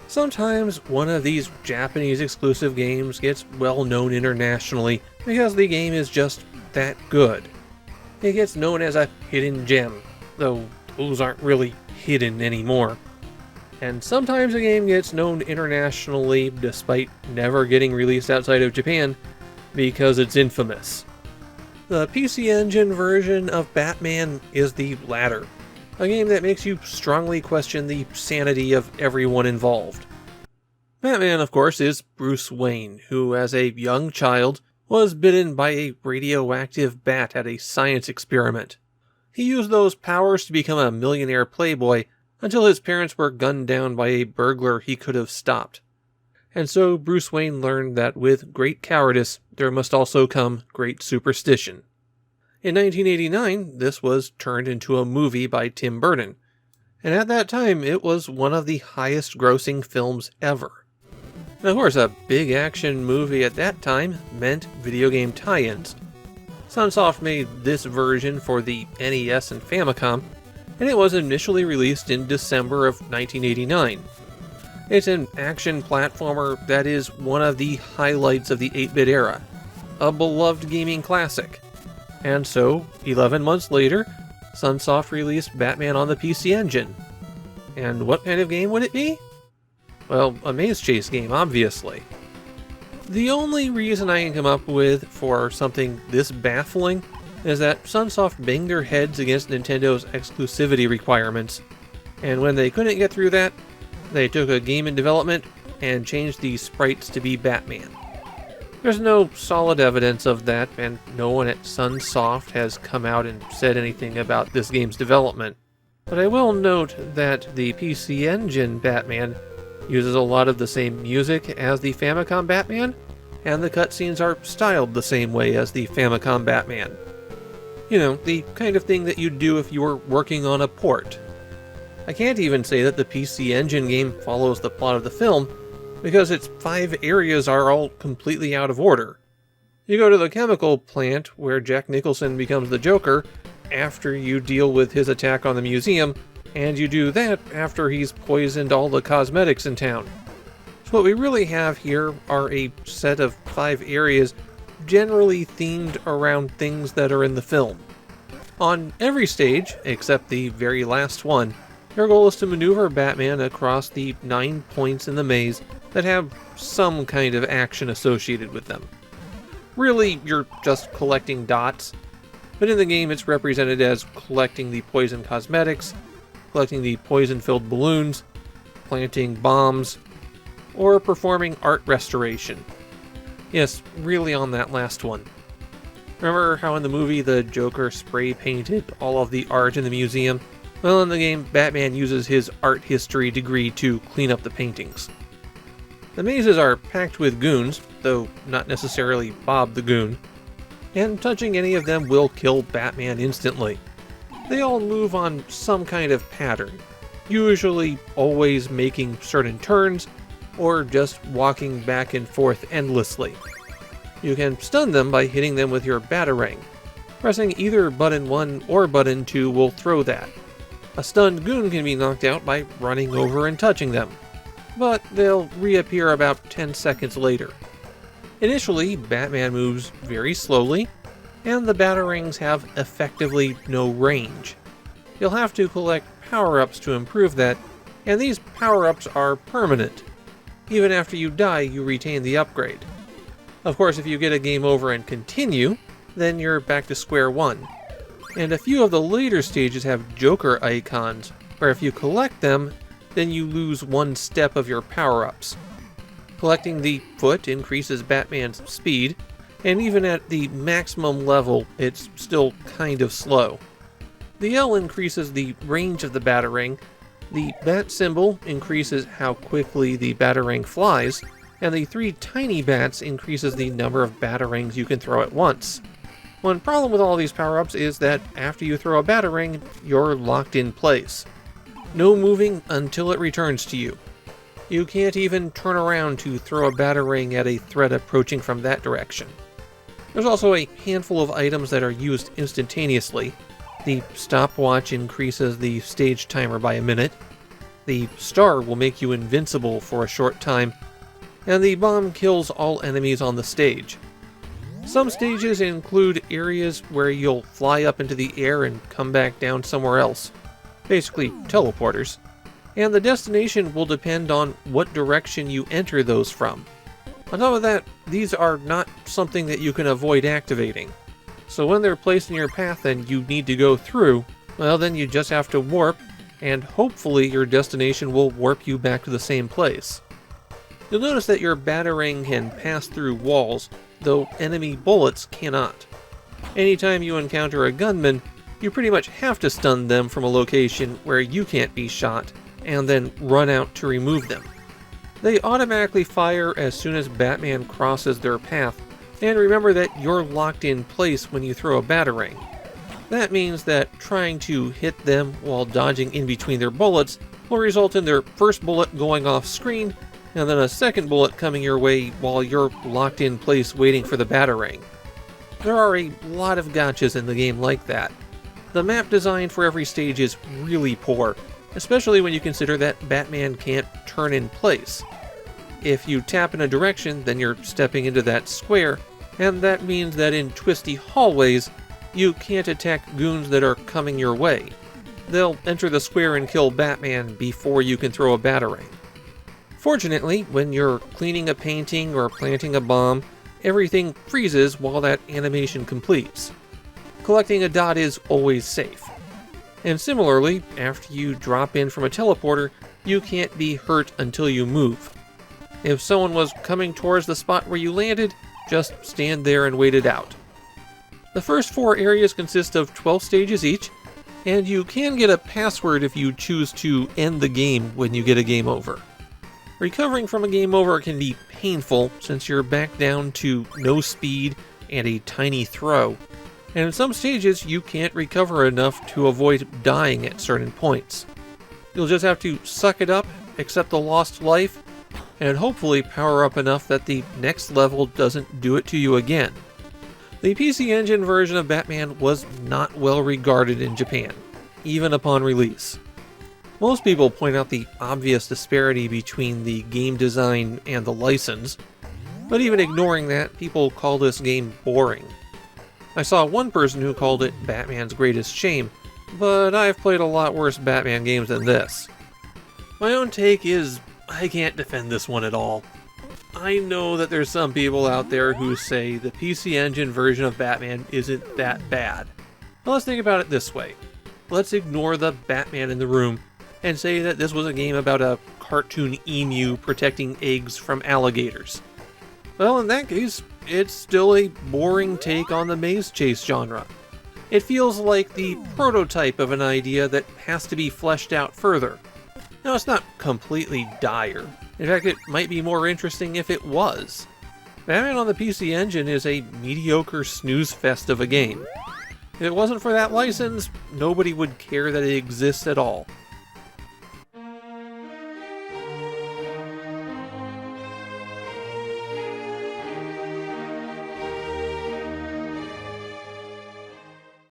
Sometimes one of these Japanese exclusive games gets well known internationally because the game is just that good. It gets known as a hidden gem, though those aren't really hidden anymore. And sometimes a game gets known internationally despite never getting released outside of Japan because it's infamous. The PC Engine version of Batman is the latter, a game that makes you strongly question the sanity of everyone involved. Batman, of course, is Bruce Wayne, who as a young child was bitten by a radioactive bat at a science experiment. He used those powers to become a millionaire playboy until his parents were gunned down by a burglar he could have stopped. And so Bruce Wayne learned that with great cowardice, there must also come great superstition. In 1989, this was turned into a movie by Tim Burton, and at that time it was one of the highest grossing films ever. And of course, a big action movie at that time meant video game tie-ins. Sunsoft made this version for the NES and Famicom, and it was initially released in December of 1989. It's an action platformer that is one of the highlights of the 8-bit era, a beloved gaming classic. And so, 11 months later, Sunsoft released Batman on the PC Engine. And what kind of game would it be? Well, a maze chase game, obviously. The only reason I can come up with for something this baffling is that Sunsoft banged their heads against Nintendo's exclusivity requirements, and when they couldn't get through that, they took a game in development and changed the sprites to be Batman. There's no solid evidence of that, and no one at Sunsoft has come out and said anything about this game's development. But I will note that the PC Engine Batman uses a lot of the same music as the Famicom Batman, and the cutscenes are styled the same way as the Famicom Batman. You know, the kind of thing that you'd do if you were working on a port. I can't even say that the PC Engine game follows the plot of the film, because its 5 areas are all completely out of order. You go to the chemical plant where Jack Nicholson becomes the Joker after you deal with his attack on the museum, and you do that after he's poisoned all the cosmetics in town. So what we really have here are a set of 5 areas generally themed around things that are in the film. On every stage, except the very last one, your goal is to maneuver Batman across the 9 points in the maze that have some kind of action associated with them. Really, you're just collecting dots, but in the game it's represented as collecting the poison cosmetics, collecting the poison-filled balloons, planting bombs, or performing art restoration. Yes, really on that last one. Remember how in the movie the Joker spray-painted all of the art in the museum? Well, in the game, Batman uses his art history degree to clean up the paintings. The mazes are packed with goons, though not necessarily Bob the Goon, and touching any of them will kill Batman instantly. They all move on some kind of pattern, usually always making certain turns, or just walking back and forth endlessly. You can stun them by hitting them with your Batarang. Pressing either button 1 or button 2 will throw that. A stunned goon can be knocked out by running over and touching them, but they'll reappear about 10 seconds later. Initially, Batman moves very slowly, and the Batarangs have effectively no range. You'll have to collect power-ups to improve that, and these power-ups are permanent. Even after you die, you retain the upgrade. Of course, if you get a game over and continue, then you're back to square one. And a few of the later stages have Joker icons, where if you collect them, then you lose 1 step of your power-ups. Collecting the foot increases Batman's speed, and even at the maximum level, it's still kind of slow. The L increases the range of the Batarang, the bat symbol increases how quickly the Batarang flies, and the 3 tiny bats increases the number of Batarangs you can throw at once. One problem with all these power-ups is that after you throw a Batarang, you're locked in place. No moving until it returns to you. You can't even turn around to throw a Batarang at a threat approaching from that direction. There's also a handful of items that are used instantaneously. The stopwatch increases the stage timer by a minute. The star will make you invincible for a short time, and the bomb kills all enemies on the stage. Some stages include areas where you'll fly up into the air and come back down somewhere else, basically teleporters, and the destination will depend on what direction you enter those from. On top of that, these are not something that you can avoid activating, so when they're placed in your path and you need to go through, well then you just have to warp, and hopefully your destination will warp you back to the same place. You'll notice that your batarang can pass through walls, though enemy bullets cannot. Anytime you encounter a gunman, you pretty much have to stun them from a location where you can't be shot, and then run out to remove them. They automatically fire as soon as Batman crosses their path, and remember that you're locked in place when you throw a batarang. That means that trying to hit them while dodging in between their bullets will result in their first bullet going off screen, and then a second bullet coming your way while you're locked in place waiting for the batarang. There are a lot of gotchas in the game like that. The map design for every stage is really poor, especially when you consider that Batman can't turn in place. If you tap in a direction, then you're stepping into that square, and that means that in twisty hallways, you can't attack goons that are coming your way. They'll enter the square and kill Batman before you can throw a batarang. Fortunately, when you're cleaning a painting or planting a bomb, everything freezes while that animation completes. Collecting a dot is always safe. And similarly, after you drop in from a teleporter, you can't be hurt until you move. If someone was coming towards the spot where you landed, just stand there and wait it out. The first 4 areas consist of 12 stages each, and you can get a password if you choose to end the game when you get a game over. Recovering from a game over can be painful since you're back down to no speed and a tiny throw, and in some stages you can't recover enough to avoid dying at certain points. You'll just have to suck it up, accept the lost life, and hopefully power up enough that the next level doesn't do it to you again. The PC Engine version of Batman was not well regarded in Japan, even upon release. Most people point out the obvious disparity between the game design and the license, but even ignoring that, people call this game boring. I saw one person who called it Batman's greatest shame, but I've played a lot worse Batman games than this. My own take is, I can't defend this one at all. I know that there's some people out there who say the PC Engine version of Batman isn't that bad. But let's think about it this way. Let's ignore the Batman in the room and say that this was a game about a cartoon emu protecting eggs from alligators. Well, in that case, it's still a boring take on the maze chase genre. It feels like the prototype of an idea that has to be fleshed out further. Now, it's not completely dire. In fact, it might be more interesting if it was. Batman on the PC Engine is a mediocre snooze fest of a game. If it wasn't for that license, nobody would care that it exists at all.